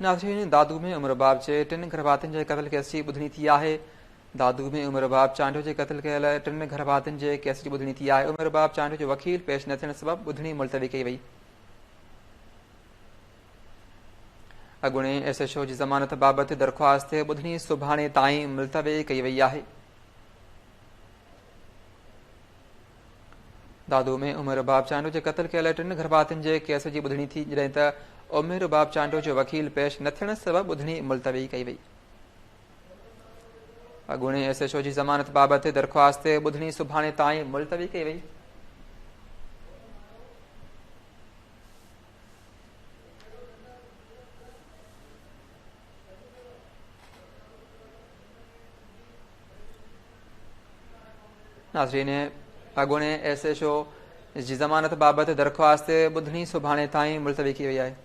नाज़रीन, दादू में उमर बाब जे 3 घरवातियुनि जे क़त्ल केस जी ॿुधणी थी आहे। दादू में उमर बाब चांडियो जे क़त्ल कयल 3 घरवातियुनि जे केस जी ॿुधणी थी आहे। उमर बाब चांडियो जो वकील पेश न थियण सबबि ॿुधणी मुलतवी कई वई। अॻूणे एसएचओ जी ज़मानत बाबति दरख़्वास्त ते ॿुधणी सुभाणे ताईं मुलतवी कई वई आहे। दादू में उमर बाब चांडियो जे क़त्ल कयल 3 घरवातियुनि जे केस जी ॿुधणी थी, जॾहिं त उमर बाब चांडियो जो वकील पेश न थियण सबबि ॿुधणी मुलतवी कई वई। अॻूणे एसएचओ जी ज़मानत बाबति दरख़्वास्त ते ॿुधणी सुभाणे ताईं मुलतवी कई वई। नाज़रीन, अॻूणे एसएचओ जी ज़मानत बाबति दरख़्वास्त ते ॿुधणी सुभाणे ताईं मुलतवी कई वई आहे।